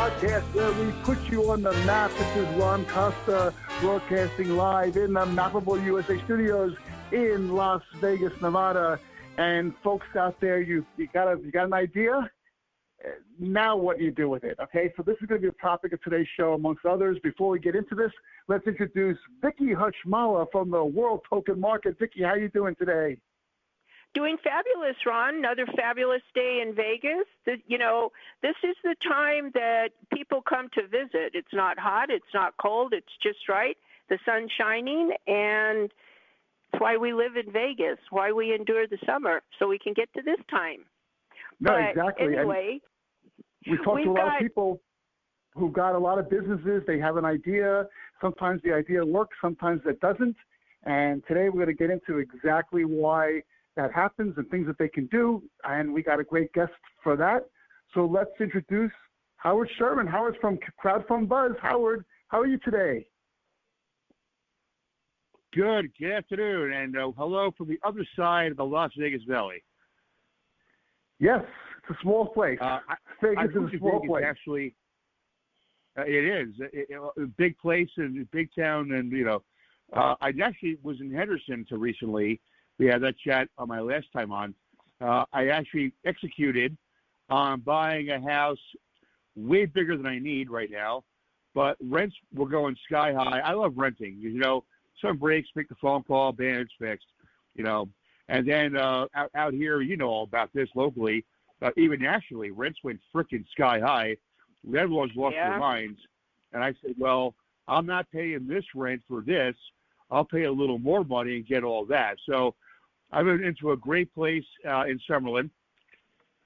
podcast where we put you on the map. This is Ron Costa broadcasting live in the Mappable USA studios in Las Vegas, Nevada. And folks out there, you got an idea? Now what do you do with it? Okay, so this is going to be the topic of today's show, amongst others. Before we get into this, let's introduce Vicky Hutchmala from the World Token Market. Vicky, how are you doing today? Doing fabulous, Ron. Another fabulous day in Vegas. This is the time that people come to visit. It's not hot, it's not cold, it's just right. The sun's shining, and that's why we live in Vegas, why we endure the summer, so we can get to this time. No, but exactly. Anyway, we talked to a lot of people who got a lot of businesses. They have an idea. Sometimes the idea works, sometimes it doesn't. And today we're going to get into exactly why that happens and things that they can do. And we got a great guest for that. So let's introduce Howard Sherman. Howard's from Crowdfund Buzz. Howard, how are you today? Good afternoon, and hello from the other side of the Las Vegas Valley. Yes, it's a small place. Vegas is a small place. Actually, it is a big place and a big town, and I actually was in Henderson until recently. We had that chat on my last time on. I actually executed on buying a house way bigger than I need right now, but rents were going sky high. I love renting. Some breaks, make the phone call, bam, it's fixed. And then out here, all about this locally, even nationally, rents went freaking sky high. Everyone's lost their minds. And I said, well, I'm not paying this rent for this. I'll pay a little more money and get all that. So I went into a great place in Summerlin.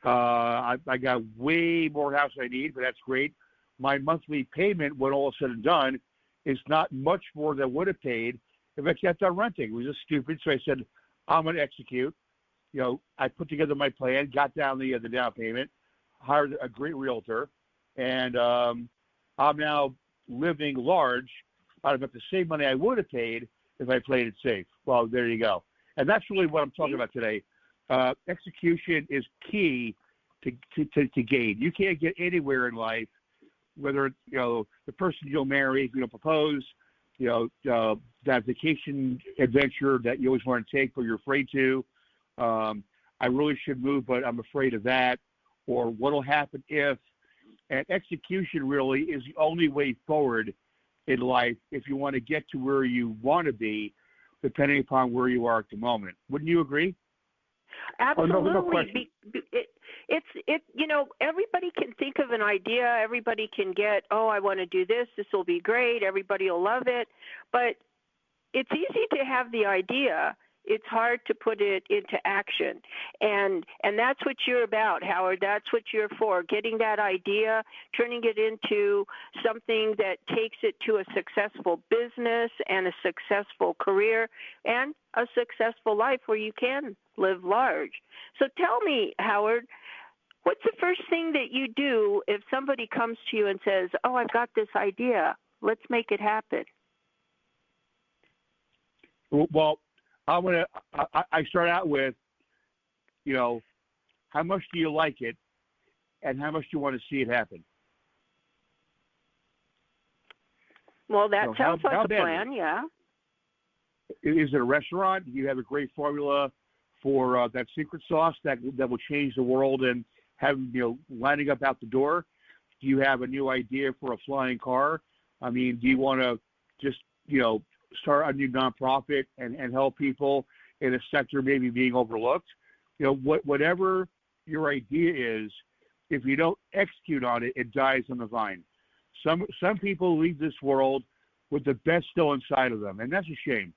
I got way more house I need, but that's great. My monthly payment, when all is said and done, is not much more than I would have paid if I kept on renting. It was just stupid. So I said, I'm going to execute. I put together my plan, got down the down payment, hired a great realtor, and I'm now living large out of about the same money I would have paid if I played it safe. Well, there you go. And that's really what I'm talking about today. Execution is key to gain. You can't get anywhere in life, whether the person you'll marry, propose, that vacation adventure that you always want to take but you're afraid to. I really should move, but I'm afraid of that. Or what'll happen if? And execution really is the only way forward in life if you want to get to where you want to be, depending upon where you are at the moment. Wouldn't you agree? Absolutely. No question. Everybody can think of an idea. Everybody can get, I want to do this. This will be great. Everybody will love it. But it's easy to have the idea. It's hard to put it into action. And that's what you're about, Howard. That's what you're for, getting that idea, turning it into something that takes it to a successful business and a successful career and a successful life where you can live large. So tell me, Howard, what's the first thing that you do if somebody comes to you and says, I've got this idea, let's make it happen? Well, I start out with, how much do you like it and how much do you want to see it happen? Well, that sounds like a plan, yeah. Is it a restaurant? Do you have a great formula for that secret sauce that will change the world and have lining up out the door? Do you have a new idea for a flying car? I mean, do you want to just start a new nonprofit and help people in a sector maybe being overlooked? Whatever your idea is, if you don't execute on it, it dies on the vine. Some people leave this world with the best still inside of them, and that's a shame.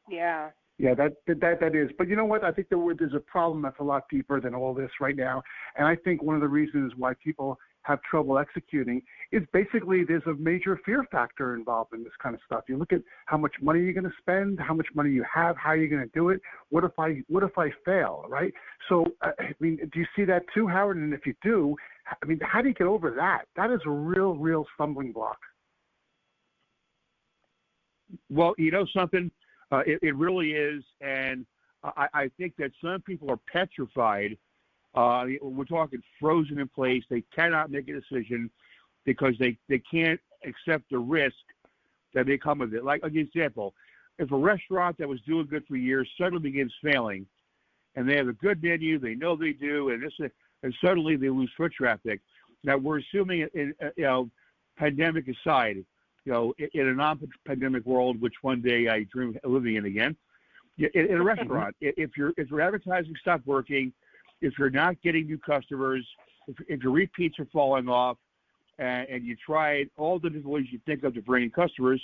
Yeah. Yeah, that is. But you know what? I think there's a problem that's a lot deeper than all this right now. And I think one of the reasons why people have trouble executing is basically there's a major fear factor involved in this kind of stuff. You look at how much money you're going to spend, how much money you have, how you're going to do it. What if I fail, right? So, do you see that too, Howard? And if you do, how do you get over that? That is a real stumbling block. Well, something, it really is. And I think that some people are petrified. We're talking frozen in place. They cannot make a decision. because they can't accept the risk that may come with it. Like an example, if a restaurant that was doing good for years suddenly begins failing, and they have a good menu, they know they do, and suddenly they lose foot traffic. Now we're assuming, pandemic aside, in a non-pandemic world, which one day I dream of living in again, in a restaurant, if your advertising stopped working, if you're not getting new customers, if your repeats are falling off, and you tried all the different ways you think of to bring in customers,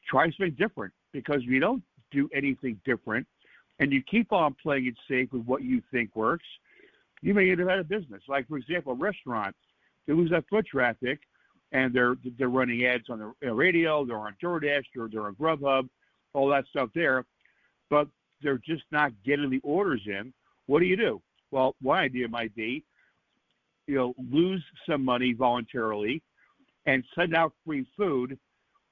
try something different. Because if you don't do anything different, and you keep on playing it safe with what you think works, you may end up out of business. Like, for example, a restaurant, they lose that foot traffic, and they're running ads on the radio, they're on DoorDash, they're on Grubhub, all that stuff there, but they're just not getting the orders in. What do? Well, one idea might be, lose some money voluntarily and send out free food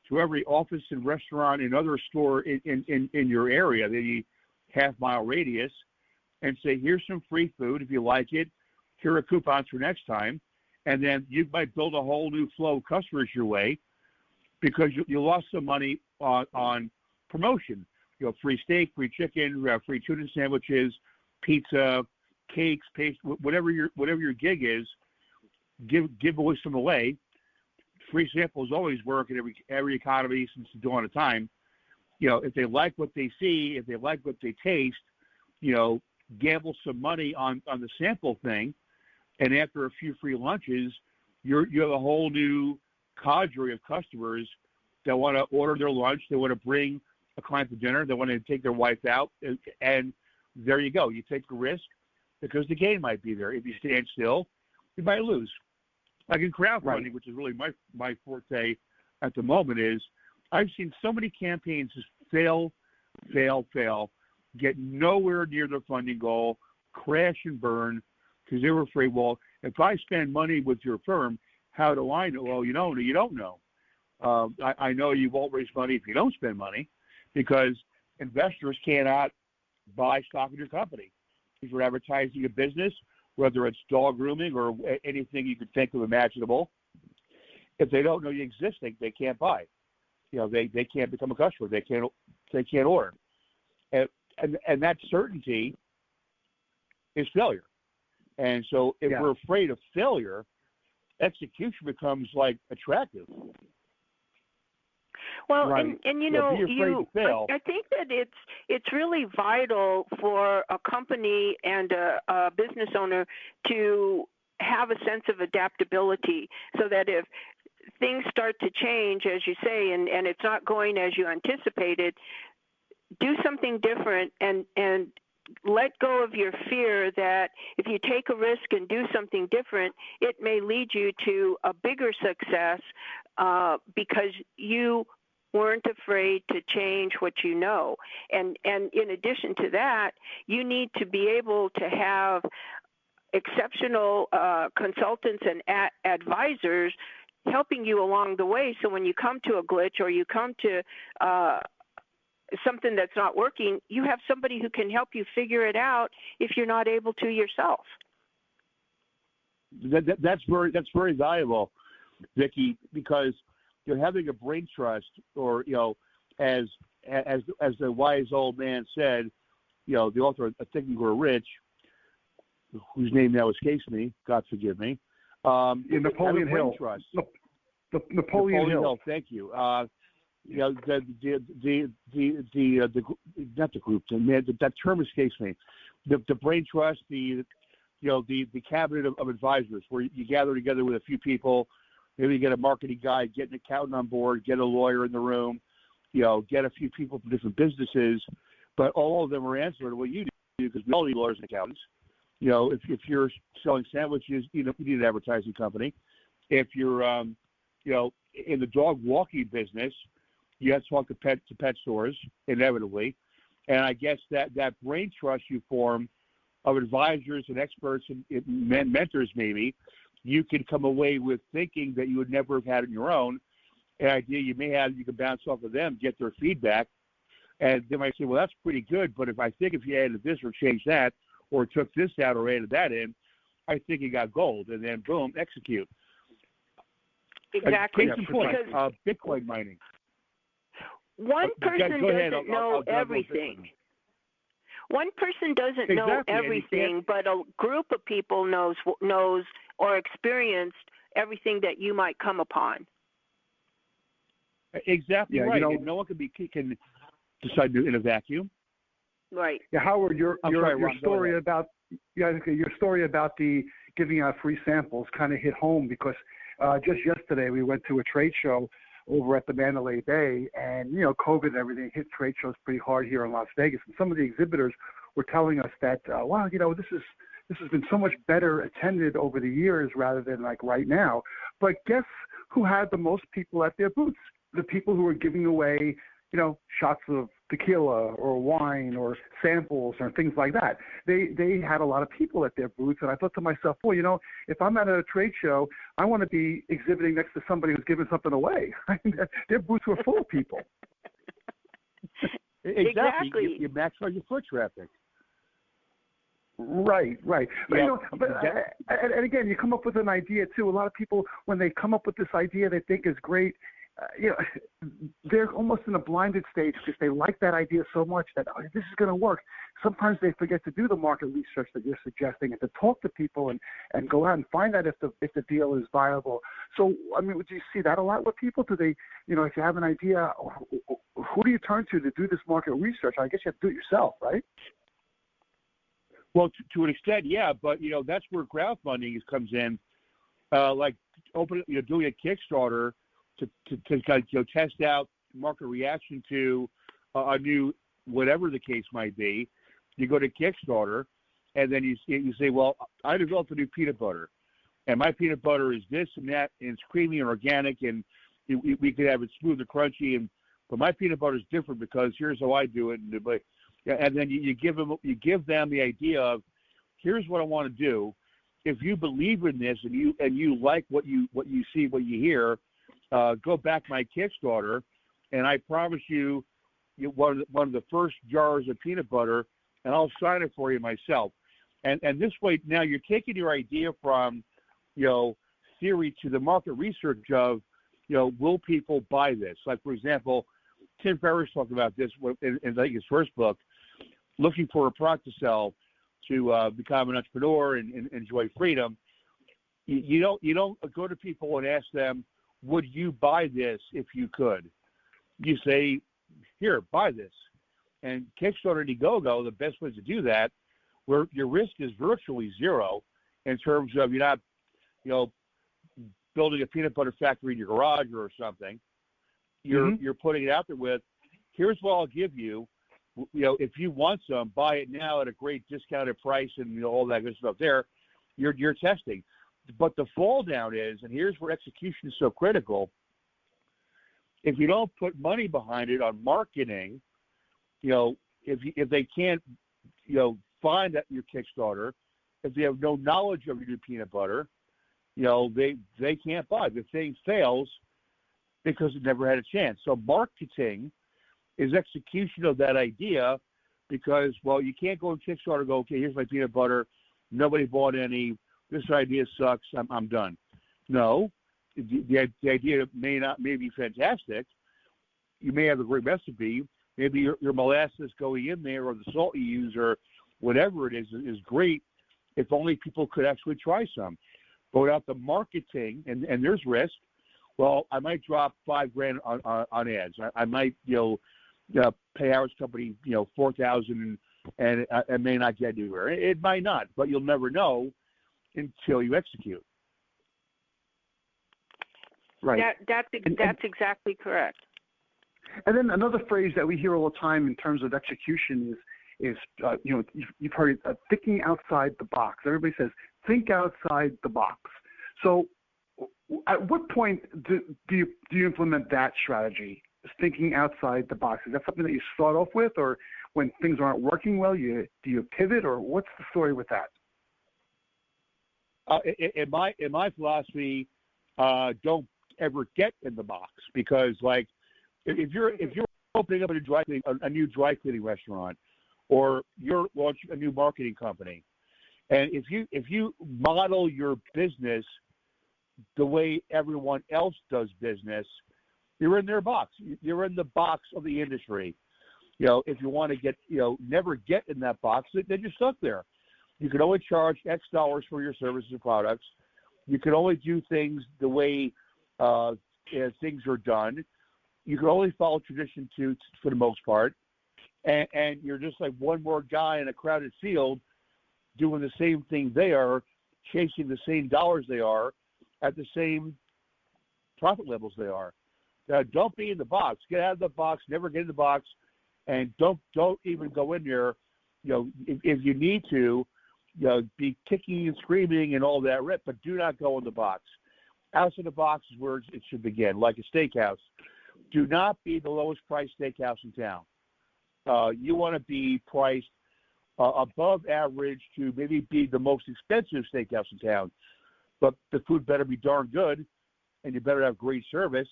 to every office and restaurant and other store in your area, the half-mile radius, and say, here's some free food. If you like it, here are coupons for next time. And then you might build a whole new flow of customers your way because you lost some money on promotion. Free steak, free chicken, free tuna sandwiches, pizza, cakes, paste, whatever your gig is, give away some away. Free samples always work in every economy since the dawn of time. If they like what they see, if they like what they taste, gamble some money on the sample thing, and after a few free lunches, you have a whole new cadre of customers that want to order their lunch, they want to bring a client to dinner, they want to take their wife out, and there you go. You take the risk because the gain might be there. If you stand still, you might lose. Like in crowdfunding, right, which is really my forte at the moment, is I've seen so many campaigns just fail, get nowhere near their funding goal, crash and burn, because they were afraid, well, if I spend money with your firm, how do I know? Well, you don't know. I know you won't raise money if you don't spend money, because investors cannot buy stock in your company. If you're advertising a business, whether it's dog grooming or anything you could think of imaginable, if they don't know you exist, they can't buy. They can't become a customer. They can't order. And that certainty is failure. And so if we're afraid of failure, execution becomes like attractive. Well, right. and I think that it's really vital for a company and a business owner to have a sense of adaptability, so that if things start to change, as you say, and it's not going as you anticipated, do something different and let go of your fear that if you take a risk and do something different, it may lead you to a bigger success because you weren't afraid to change what you know. And in addition to that, you need to be able to have exceptional consultants and advisors helping you along the way. So when you come to a glitch or you come to something that's not working, you have somebody who can help you figure it out if you're not able to yourself. That's very valuable, Vicki, because you're having a brain trust, or as the wise old man said, the author of Think and Grow Rich, whose name now escapes me, God forgive me, in Napoleon Hill. Trust. Napoleon Hill. Thank you. Not the group. That term escapes me. The brain trust, the cabinet of advisors, where you gather together with a few people. Maybe you get a marketing guy, get an accountant on board, get a lawyer in the room, get a few people from different businesses, but all of them are answering what you do, because we all need lawyers and accountants. If you're selling sandwiches, you need an advertising company. If you're, in the dog walking business, you have to talk to pet stores inevitably, and I guess that brain trust you form of advisors and experts and mentors, maybe, you can come away with thinking that you would never have had on your own. An idea you may have, you can bounce off of them, get their feedback, and they might say, well, that's pretty good, but if you added this or changed that or took this out or added that in, I think you got gold, and then boom, execute. Exactly. Case in point, Because Bitcoin mining. one person go ahead. doesn't know everything. One person doesn't know everything, but a group of people knows or experienced everything that you might come upon. Exactly right. You know, and no one can decide in a vacuum. Right. Yeah, Howard, your story about your story about the giving out free samples kind of hit home because just yesterday we went to a trade show over at the Mandalay Bay, and COVID and everything hit trade shows pretty hard here in Las Vegas. And some of the exhibitors were telling us that, wow, this has been so much better attended over the years rather than like right now. But guess who had the most people at their booths? The people who were giving away, shots of tequila or wine or samples or things like that. They had a lot of people at their booths, and I thought to myself, well, if I'm at a trade show, I want to be exhibiting next to somebody who's giving something away. Their booths were full of people. Exactly. You maximize your foot traffic. Right. But, and again, you come up with an idea too. A lot of people, when they come up with this idea they think is great, they're almost in a blinded stage because they like that idea so much that this is going to work. Sometimes they forget to do the market research that you're suggesting and to talk to people and go out and find out if the deal is viable. So, would you see that a lot with people? Do they, if you have an idea, who do you turn to do this market research? I guess you have to do it yourself, right? Well, to an extent, yeah, but that's where crowdfunding comes in, like doing a Kickstarter to test out market reaction to a new whatever the case might be. You go to Kickstarter, and then you say, well, I developed a new peanut butter, and my peanut butter is this and that, and it's creamy and organic, and we could have it smooth and crunchy, but my peanut butter is different because here's how I do it, and then you give them the idea of here's what I want to do. If you believe in this and you like what you see, what you hear, go back my Kickstarter, and I promise you one of the first jars of peanut butter, and I'll sign it for you myself. And this way now you're taking your idea from theory to the market research of will people buy this? Like for example, Tim Ferriss talked about this in I think his first book, looking for a product to sell to become an entrepreneur and enjoy freedom. You don't go to people and ask them, would you buy this if you could? You say, here, buy this. And Kickstarter and Indiegogo, the best ways to do that, where your risk is virtually zero in terms of you're not, building a peanut butter factory in your garage or something. You're putting it out there with, here's what I'll give you. If you want some, buy it now at a great discounted price and all that good stuff there. You're testing. But the fall down is, and here's where execution is so critical, if you don't put money behind it on marketing, if they can't, find that your Kickstarter, if they have no knowledge of your new peanut butter, they can't buy. The thing fails because it never had a chance. So marketing is execution of that idea because, you can't go on Kickstarter and go, okay, here's my peanut butter. Nobody bought any. This idea sucks. I'm done. No, the idea may be fantastic. You may have a great recipe. Maybe your molasses going in there or the salt you use or whatever it is great if only people could actually try some. But without the marketing, and there's risk, well, I might drop $5,000 on ads. I might, pay Howard's company, $4,000 and it may not get anywhere. It might not, but you'll never know until you execute. Right. That's exactly correct. And then another phrase that we hear all the time in terms of execution is you've heard it, thinking outside the box. Everybody says, think outside the box. So at what point do you implement that strategy, thinking outside the box? Is that something that you start off with, or when things aren't working well, do you pivot, or what's the story with that? In my philosophy, don't ever get in the box, because like if you're opening up a new dry cleaning restaurant, or you're launching a new marketing company, and if you model your business the way everyone else does business, you're in their box. You're in the box of the industry. If you want to get, never get in that box, then you're stuck there. You can only charge X dollars for your services and products. You can only do things the way things are done. You can only follow tradition for the most part. And you're just like one more guy in a crowded field doing the same thing they are, chasing the same dollars they are, at the same profit levels they are. Don't be in the box. Get out of the box. Never get in the box, and don't even go in there. If you need to, be kicking and screaming and all that, but do not go in the box. Outside the box is where it should begin, like a steakhouse. Do not be the lowest priced steakhouse in town. You want to be priced above average to maybe be the most expensive steakhouse in town. But the food better be darn good, and you better have great service,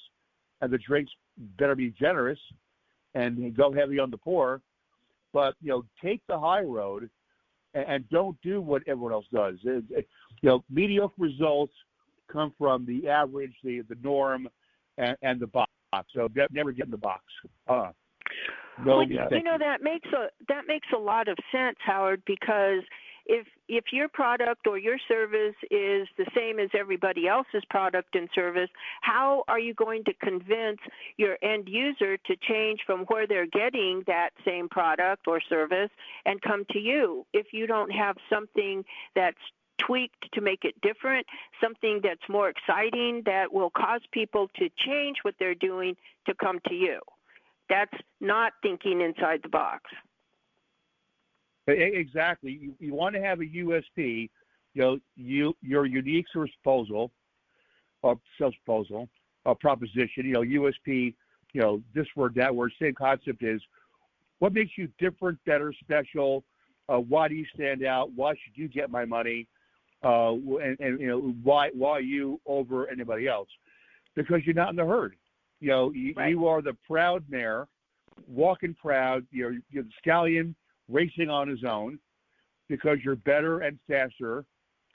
and the drinks better be generous, and go heavy on the poor. But, take the high road and don't do what everyone else does. Mediocre results come from the average, the norm, and the box. So never get in the box. That makes a lot of sense, Howard, because if your product or your service is the same as everybody else's product and service, how are you going to convince your end user to change from where they're getting that same product or service and come to you if you don't have something that's tweaked to make it different, something that's more exciting that will cause people to change what they're doing to come to you? That's not thinking inside the box. Exactly. You want to have a USP, your unique service proposal, or sales proposal, or proposition. USP. This word, that word. Same concept is what makes you different, better, special. Why do you stand out? Why should you get my money? And why you over anybody else? Because you're not in the herd. Right. You are the proud mare, walking proud. You're the stallion racing on his own, because you're better and faster,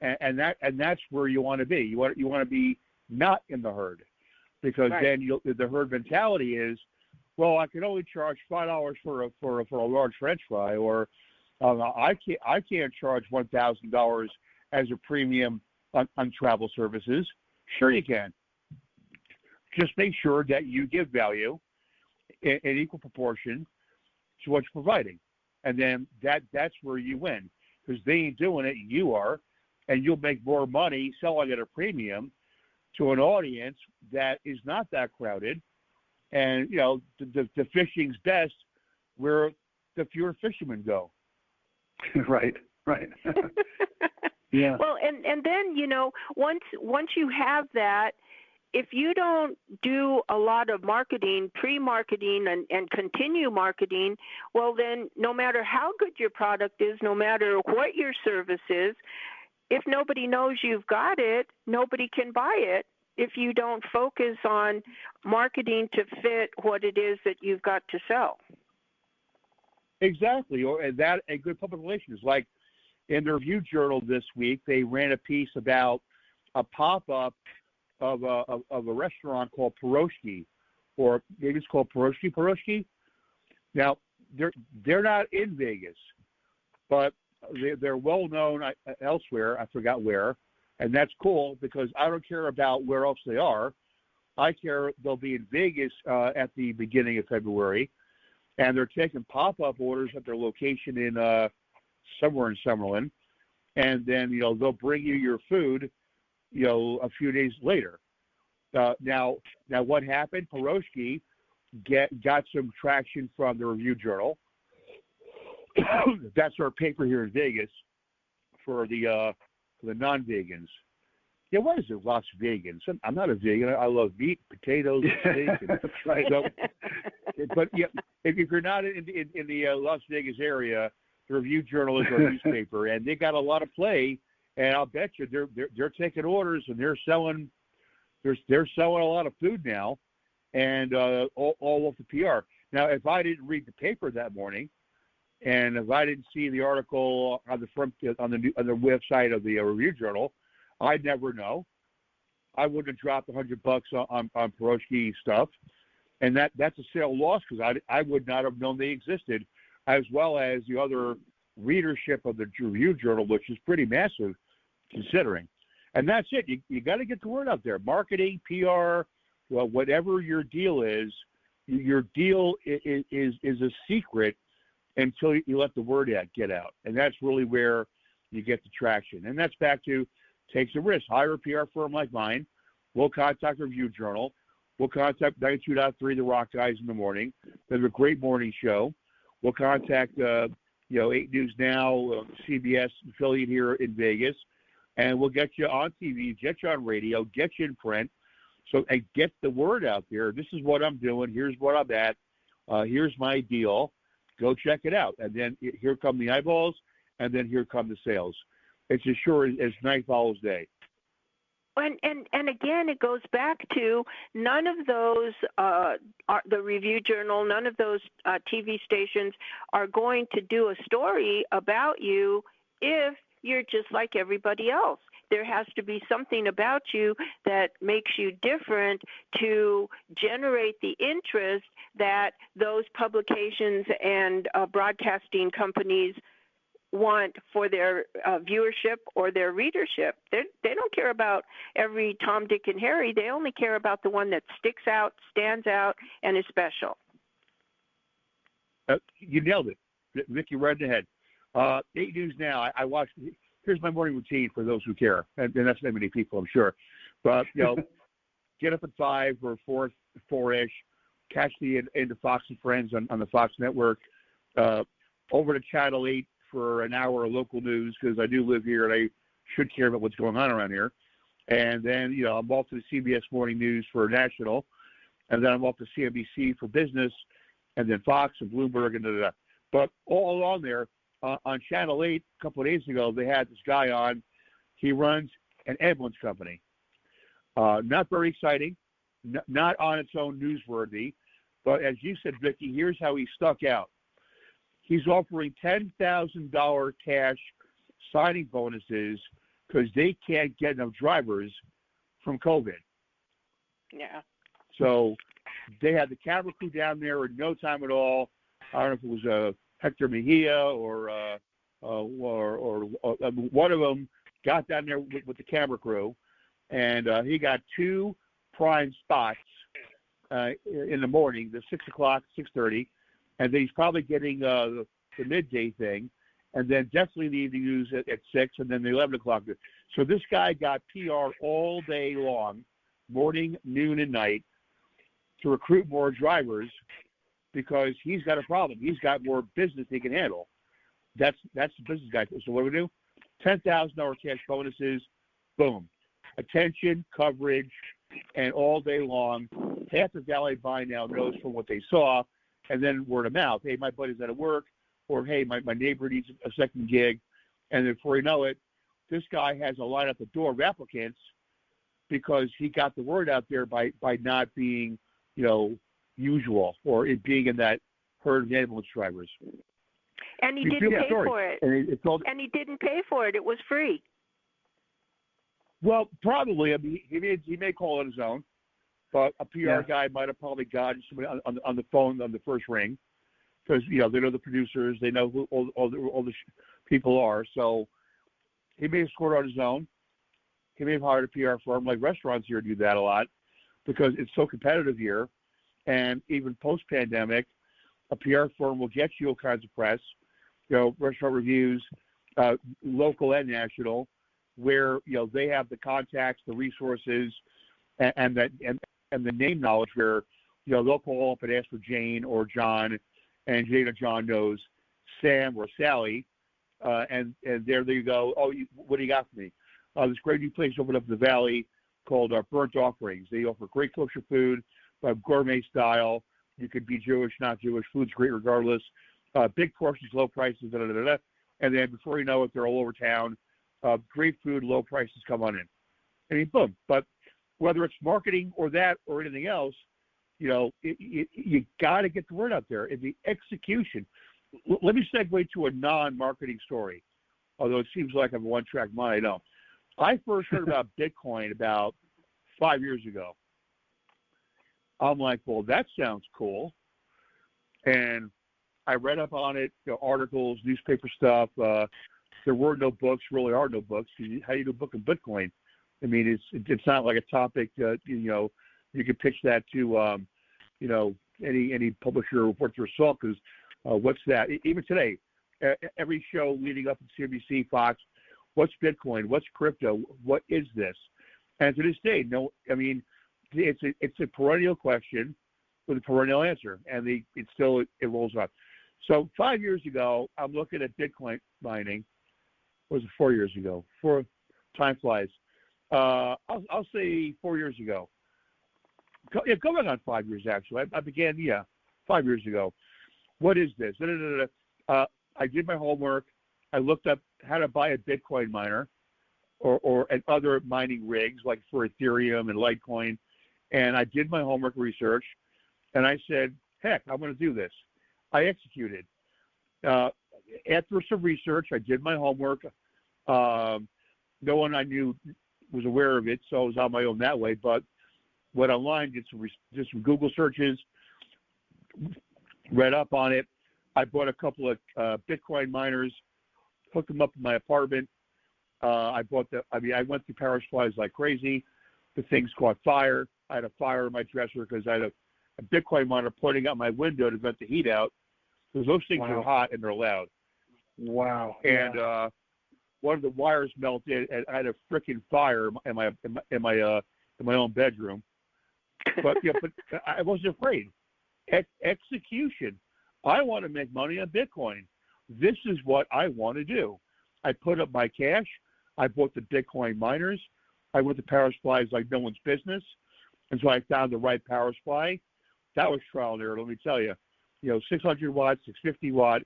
and that's where you want to be. You want to be not in the herd, because right. Then the herd mentality is, well, I can only charge $5 for a large French fry, or I can't charge $1,000 as a premium on travel services. Sure, you can. Just make sure that you give value in equal proportion to what you're providing. And then that's where you win, because they ain't doing it, you are, and you'll make more money selling at a premium to an audience that is not that crowded. And, the fishing's best where the fewer fishermen go. Right. Yeah. Well, and then, once you have that, if you don't do a lot of marketing, pre-marketing, and continue marketing, well, then no matter how good your product is, no matter what your service is, if nobody knows you've got it, nobody can buy it if you don't focus on marketing to fit what it is that you've got to sell. Exactly. And good public relations. Like in the Review Journal this week, they ran a piece about a pop-up of a restaurant called Piroshki, or maybe it's called Piroshki. Now they're not in Vegas, but they're well known elsewhere. I forgot where, and that's cool, because I don't care about where else they are. I care they'll be in Vegas at the beginning of February, and they're taking pop-up orders at their location in somewhere in Summerlin, and then they'll bring you your food a few days later. Now what happened? Piroshki got some traction from the Review Journal. That's our paper here in Vegas for the non-vegans. Yeah, what is it, Las Vegans? I'm not a vegan. I love meat, potatoes, steak. That's right. So, but yeah, if you're not in the Las Vegas area, the Review Journal is our newspaper, and they got a lot of play. And I'll bet you they're taking orders, and they're selling a lot of food now, and all of the PR. Now, if I didn't read the paper that morning, and if I didn't see the article on the website of the Review Journal, I'd never know. I wouldn't have dropped $100 on Pierogi stuff, and that's a sale loss because I would not have known they existed, as well as the other readership of the Review Journal, which is pretty massive considering. And that's it. You got to get the word out there. Marketing, PR, well, whatever your deal is, your deal is a secret until you let the word get out. And that's really where you get the traction. And that's back to take some risks. Hire a PR firm like mine. We'll contact Review Journal. We'll contact 92.3 The Rock Guys in the morning. They have a great morning show. We'll contact 8 News Now, CBS affiliate here in Vegas, and we'll get you on TV, get you on radio, get you in print, and get the word out there. This is what I'm doing. Here's what I'm at. Here's my deal. Go check it out. And then here come the eyeballs, and then here come the sales. It's as sure as night follows day. And again, it goes back to none of those, the Review Journal, none of those TV stations are going to do a story about you if you're just like everybody else. There has to be something about you that makes you different to generate the interest that those publications and broadcasting companies want for their viewership or their readership. They don't care about every Tom, Dick, and Harry. They only care about the one that sticks out, stands out, and is special. You nailed it, Vicki, right in the head. 8 News Now, I watch. Here's my morning routine for those who care, and that's not many people, I'm sure. But, get up at 5 or 4-ish, catch the into Fox and Friends on the Fox network, over to Channel 8, for an hour of local news because I do live here and I should care about what's going on around here. And then, I'm off to the CBS Morning News for national, and then I'm off to CNBC for business, and then Fox and Bloomberg and da-da-da. But all along there, on Channel 8 a couple of days ago, they had this guy on. He runs an ambulance company. Not very exciting, not on its own newsworthy, but as you said, Vicki, here's how he stuck out. He's offering $10,000 cash signing bonuses because they can't get enough drivers from COVID. Yeah. So they had the camera crew down there in no time at all. I don't know if it was Hector Mejia or one of them got down there with the camera crew, and he got 2 prime spots in the morning, the 6 o'clock, 6:30. And then he's probably getting the midday thing, and then definitely the evening news at 6, and then the 11 o'clock. So this guy got PR all day long, morning, noon, and night, to recruit more drivers because he's got a problem. He's got more business he can handle. That's the business guy. So what do we do? $10,000 cash bonuses, boom. Attention, coverage, and all day long. Half the Valley by now knows from what they saw, and then word of mouth. Hey, my buddy's out of work, or hey, my neighbor needs a second gig. And before you know it, this guy has a line at the door of applicants because he got the word out there by not being, usual, or it being in that herd of ambulance drivers. And he didn't pay for it. And he didn't pay for it. It was free. Well, probably. I mean, he may call it his own. But a PR guy might have probably gotten somebody on the phone on the first ring because, they know the producers. They know who all the people are. So he may have scored on his own. He may have hired a PR firm. Like restaurants here do that a lot because it's so competitive here. And even post-pandemic, a PR firm will get you all kinds of press, restaurant reviews, local and national, where, they have the contacts, the resources, and the name knowledge where, they'll call up and ask for Jane or John, and Jane or John knows Sam or Sally, and there you go. Oh, what do you got for me? This great new place opened up in the Valley called Burnt Offerings. They offer great kosher food, gourmet style. You could be Jewish, not Jewish. Food's great regardless. Big portions, low prices, da-da-da-da. And then before you know it, they're all over town. Great food, low prices, come on in. I mean, boom. But whether it's marketing or that or anything else, you got to get the word out there. And the execution. Let me segue to a non-marketing story, although it seems like I'm a one-track mind. I know. I first heard about Bitcoin about 5 years ago. I'm like, well, that sounds cool. And I read up on it, articles, newspaper stuff. There were no books, really are no books. How do you do a book in Bitcoin? I mean, it's not like a topic, you could pitch that to, any publisher worth their salt, because what's that? Even today, every show leading up to CNBC, Fox, what's Bitcoin? What's crypto? What is this? And to this day, no, I mean, it's a perennial question with a perennial answer, and it rolls on. So 5 years ago, I'm looking at Bitcoin mining. What was it 4 years ago? Time flies. I'll say 4 years ago. Going on 5 years, actually. I began, 5 years ago. What is this? I did my homework. I looked up how to buy a Bitcoin miner or other mining rigs, like for Ethereum and Litecoin. And I did my homework research, and I said, heck, I'm going to do this. I executed. After some research, I did my homework. No one I knew was aware of it, so I was on my own that way. But went online, did some Google searches, read up on it. I bought a couple of Bitcoin miners, hooked them up in my apartment. I went through power supplies like crazy. The things caught fire. I had a fire in my dresser because I had a Bitcoin miner pointing out my window to vent the heat out, because those things are hot and they're loud. Wow. And one of the wires melted, and I had a freaking fire in my own bedroom. But but I wasn't afraid. Execution. I want to make money on Bitcoin. This is what I want to do. I put up my cash. I bought the Bitcoin miners. I went to power supplies like no one's business. And so I found the right power supply. That was trial and error, let me tell you. 600 watt, 650 watt,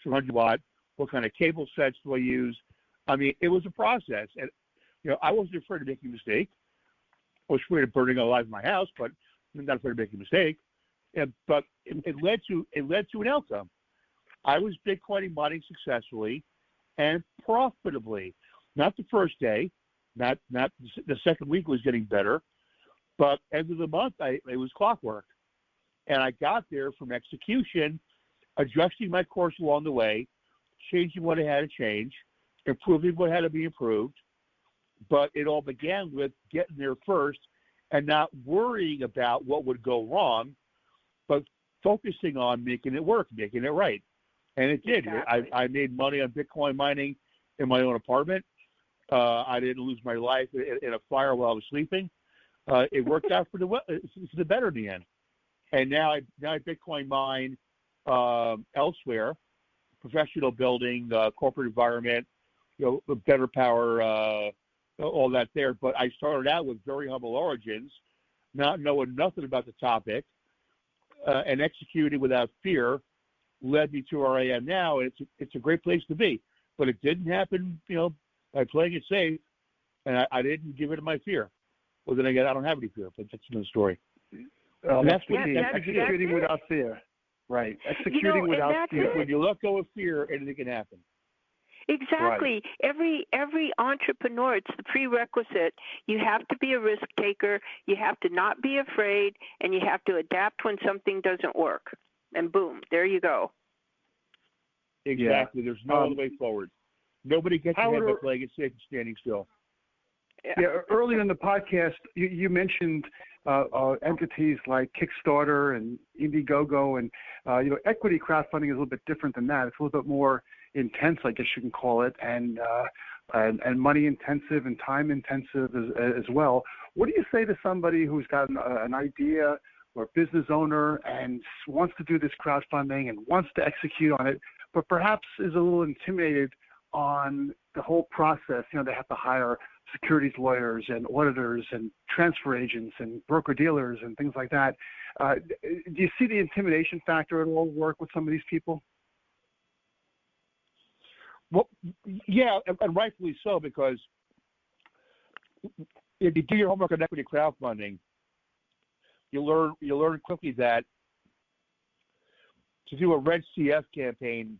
700 watt. What kind of cable sets do I use? I mean, it was a process. And, I wasn't afraid of making a mistake. I was afraid of burning alive in my house, but I'm not afraid of making a mistake. But it led to an outcome. I was Bitcoin mining successfully and profitably. Not the first day, not the second week was getting better, but end of the month it was clockwork. And I got there from execution, adjusting my course along the way, changing what I had to change, improving what had to be improved. But it all began with getting there first and not worrying about what would go wrong, but focusing on making it work, making it right. And it did. Exactly. I made money on Bitcoin mining in my own apartment. I didn't lose my life in a fire while I was sleeping. It worked out for the better in the end. And now I Bitcoin mine elsewhere, professional building, corporate environment, better power, all that there. But I started out with very humble origins, not knowing nothing about the topic, and executing without fear led me to where I am now. And it's a great place to be. But it didn't happen, by playing it safe, and I didn't give in to my fear. Well, then again, I don't have any fear, but that's another story. That's executing without fear. Right. Executing without fear. When you let go of fear, anything can happen. Exactly. Right. Every entrepreneur, it's the prerequisite. You have to be a risk taker. You have to not be afraid, and you have to adapt when something doesn't work. And boom, there you go. Exactly. There's no other way forward. Nobody gets ahead by playing it safe and standing still. Yeah. Earlier in the podcast, you mentioned entities like Kickstarter and Indiegogo, and equity crowdfunding is a little bit different than that. It's a little bit more intense, I guess you can call it, and money intensive and time intensive as well. What do you say to somebody who's got an idea or a business owner and wants to do this crowdfunding and wants to execute on it, but perhaps is a little intimidated on the whole process? They have to hire securities lawyers and auditors and transfer agents and broker-dealers and things like that. Do you see the intimidation factor at all work with some of these people? Well, yeah, and rightfully so, because if you do your homework on equity crowdfunding, you learn quickly that to do a Red CF campaign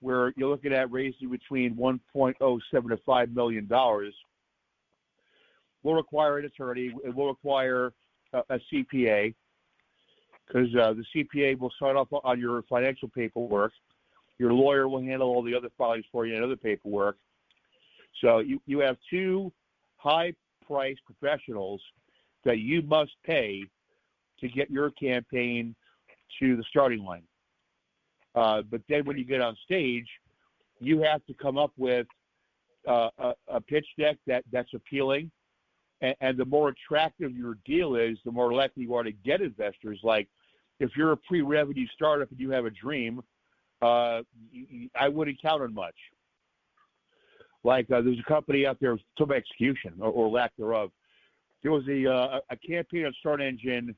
where you're looking at raising between $1.07 to $5 million, will require an attorney. It will require a CPA, because the CPA will sign off on your financial paperwork. Your lawyer will handle all the other filings for you and other paperwork. So you have two high-priced professionals that you must pay to get your campaign to the starting line. But then when you get on stage, you have to come up with a pitch deck that's appealing. And the more attractive your deal is, the more likely you are to get investors. Like, if you're a pre-revenue startup and you have a dream, I wouldn't count on much. Like, there's a company out there, talking about execution or lack thereof. There was a campaign on Start Engine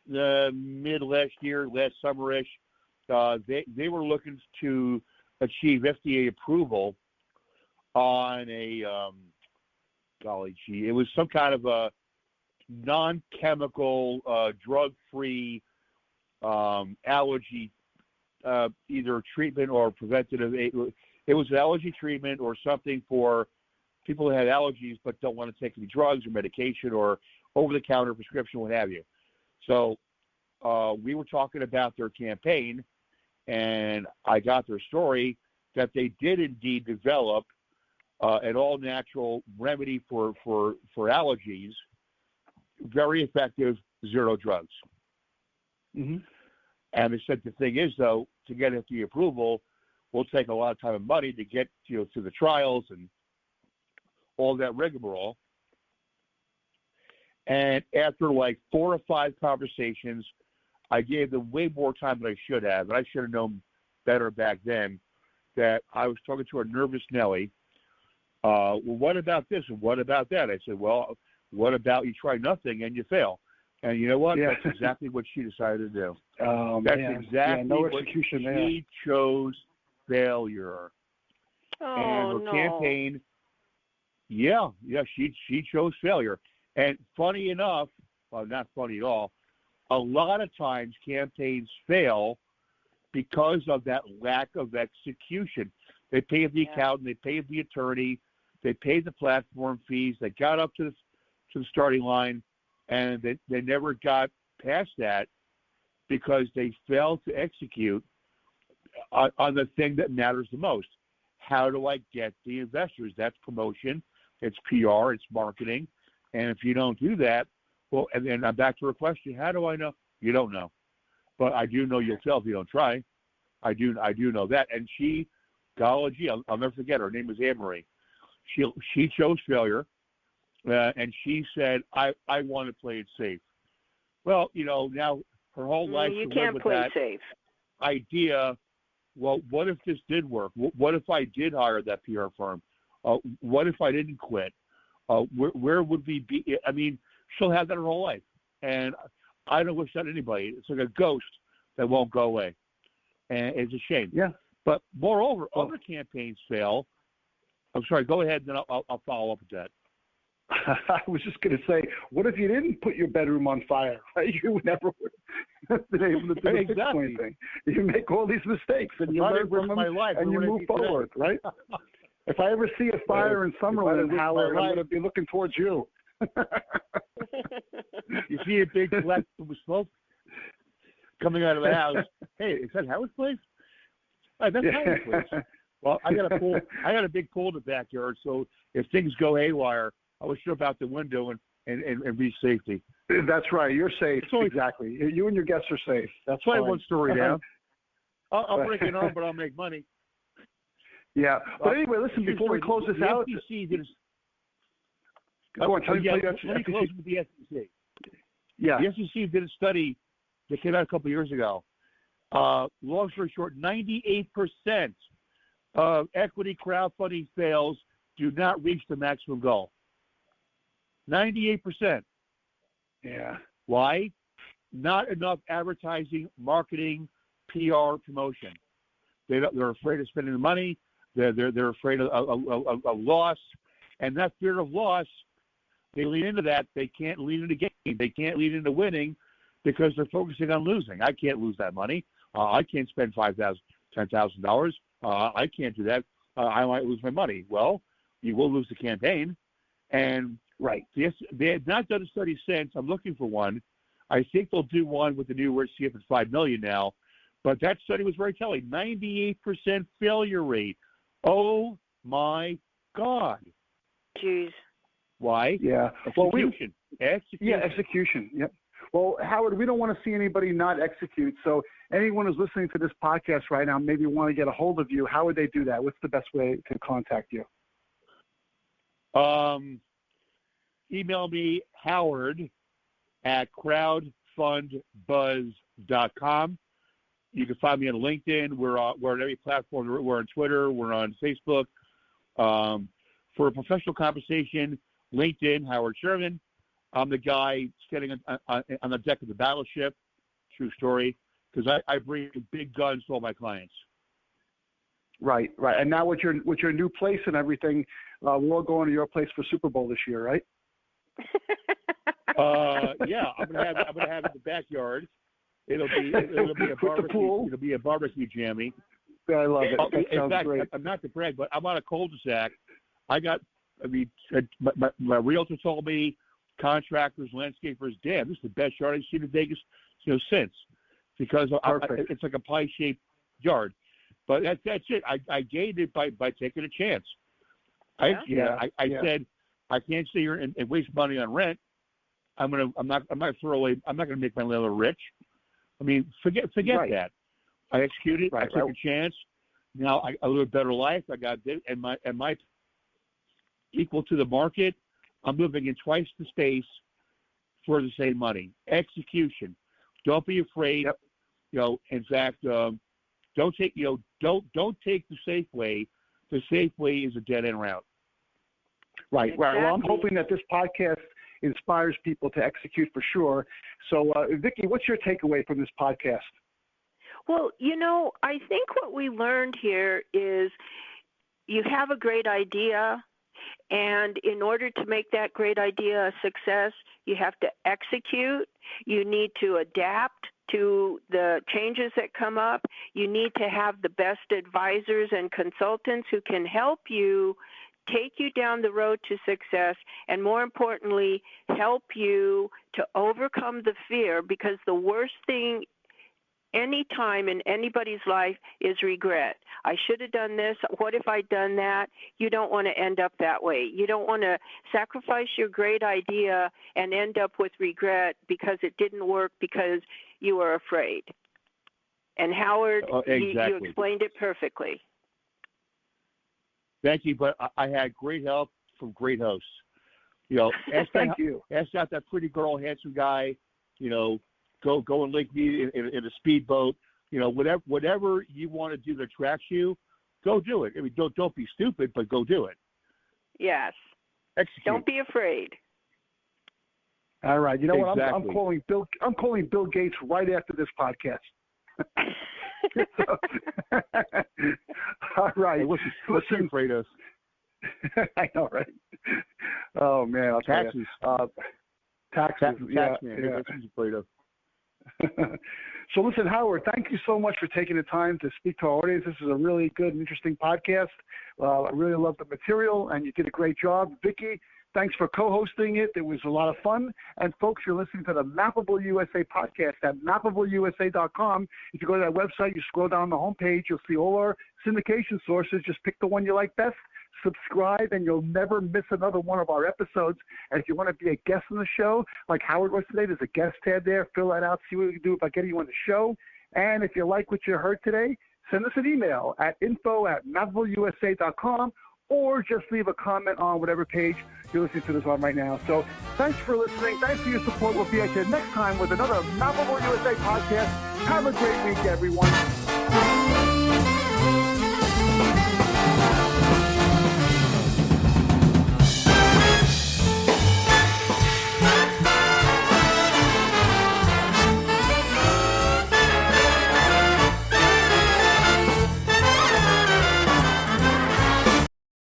mid last year, last summer-ish. They were looking to achieve FDA approval on a it was some kind of a non-chemical, drug-free allergy, either treatment or preventative. It was an allergy treatment or something for people who had allergies but don't want to take any drugs or medication or over-the-counter prescription, what have you. So we were talking about their campaign, and I got their story that they did indeed develop an all-natural remedy for allergies, very effective, zero drugs. Mm-hmm. And they said the thing is, though, to get FDA approval will take a lot of time and money to get to the trials and all that rigmarole. And after like 4 or 5 conversations, I gave them way more time than I should have, and I should have known better back then that I was talking to a nervous Nelly. Well, what about this and what about that? I said, well, what about you try nothing and you fail? And you know what? Yeah. That's exactly what she decided to do. That's exactly no what execution there. She chose failure. And her campaign, she chose failure. And funny enough, well, not funny at all, a lot of times campaigns fail because of that lack of execution. They paid the accountant, they paid the attorney, they paid the platform fees, they got up to the starting line, and they never got past that because they failed to execute on the thing that matters the most. How do I get the investors? That's promotion, it's PR, it's marketing. And if you don't do that, well, and then I'm back to her question, how do I know? You don't know. But I do know you'll tell if you don't try. I do know that. And she, golly gee, I'll never forget, her name was Anne-Marie. She chose failure, and she said, I want to play it safe. Well, now her whole life you can't with play that safe idea. Well, what if this did work? What if I did hire that PR firm? What if I didn't quit? Where would we be? I mean, she'll have that her whole life. And I don't wish that on anybody. It's like a ghost that won't go away. And it's a shame. Yeah. But moreover, other campaigns fail. I'm sorry, go ahead, then I'll follow up with that. I was just going to say, what if you didn't put your bedroom on fire? Right? You never would have been able to do the Bitcoin thing. You make all these mistakes, and you learn from them, and you move forward, right? If I ever see a fire in Summerlin, Howard, I'm going to be looking towards you. You see a big black smoke coming out of the house. Hey, is that Howard's place? That's Howard's place. Well, I got a big pool in the backyard, so if things go haywire, I will jump out the window and be safety. That's right. You're safe. Exactly. You and your guests are safe. That's fine. One story down. I'll break it on, but I'll make money. Yeah. But anyway, listen, before we close this out. FTC did go on, let me close with the SEC. Yeah. The SEC did a study that came out a couple of years ago. Long story short, 98% of equity crowdfunding fails do not reach the maximum goal. 98%. Yeah. Why? Not enough advertising, marketing, PR, promotion. They're afraid of spending the money. They're afraid of loss, and that fear of loss, they lean into that. They can't lean into gain. They can't lean into winning because they're focusing on losing. I can't lose that money. I can't spend $5,000, $10,000. I can't do that. I might lose my money. Well, you will lose the campaign, and Right. Yes, they have not done a study since. I'm looking for one. I think they'll do one with the new RCF at $5 million now. But that study was very telling. 98% failure rate. Oh my God. Jeez. Why? Yeah. Execution. Yeah, execution. Yep. Well, Howard, we don't want to see anybody not execute. So anyone who's listening to this podcast right now, maybe want to get a hold of you. How would they do that? What's the best way to contact you? Email me, Howard at crowdfundbuzz.com. You can find me on LinkedIn. We're on every platform. We're on Twitter. We're on Facebook. For a professional conversation, LinkedIn, Howard Sherman. I'm the guy standing on the deck of the battleship. True story. Because I bring big guns to all my clients. Right. And now with your new place and everything, we're all going to your place for Super Bowl this year, right? Yeah, I'm gonna have it in the backyard. It'll be a barbecue. It'll be a barbecue jammy. I love it. In fact, great. I'm not to brag, but I'm on a cul-de-sac. My realtor told me, contractors, landscapers, damn, this is the best yard I've seen in Vegas, since, because it's like a pie-shaped yard. But that's it. I gained it by taking a chance. I said I can't sit here and waste money on rent. I'm not gonna make my landlord rich. I mean, forget right. That. I executed. Right. I took a chance. Now I live a better life. I got this, and my equal to the market. I'm moving in twice the space for the same money. Execution. Don't be afraid. Yep. In fact, don't take the safe way. The safe way is a dead end route. Right. Exactly. Right. Well, I'm hoping that this podcast inspires people to execute for sure. So, Vicki, what's your takeaway from this podcast? Well, I think what we learned here is you have a great idea, and in order to make that great idea a success, you have to execute. You need to adapt to the changes that come up. You need to have the best advisors and consultants who can help you take you down the road to success, and more importantly, help you to overcome the fear, because the worst thing any time in anybody's life is regret. I should have done this. What if I'd done that? You don't want to end up that way. You don't want to sacrifice your great idea and end up with regret because it didn't work because you were afraid. And Howard, exactly. you explained it perfectly. Thank you, but I had great help from great hosts. Thank you. Ask out that pretty girl, handsome guy. Go and link me in a speedboat. Whatever you want to do that attracts you, go do it. I mean, don't be stupid, but go do it. Yes. Execute. Don't be afraid. All right. You know exactly. what? I'm calling Bill Gates right after this podcast. All right. What's he afraid of? I know, right? Oh man, I'll tell taxes. Taxes. Yeah. That's what he's afraid of. So listen, Howard, thank you so much for taking the time to speak to our audience. This is a really good and interesting podcast. I really love the material, and you did a great job. Vicki, thanks for co-hosting it. It was a lot of fun. And folks, you're listening to the Mappable USA podcast at mappableusa.com. If you go to that website, you scroll down the homepage, you'll see all our syndication sources. Just pick the one you like best, subscribe, and you'll never miss another one of our episodes. And if you want to be a guest on the show, like Howard was today, there's a guest tab there. Fill that out, see what we can do about getting you on the show. And if you like what you heard today, send us an email at info@mappableusa.com, or just leave a comment on whatever page you're listening to this on right now. So thanks for listening. Thanks for your support. We'll be at you next time with another Mappable USA podcast. Have a great week, everyone.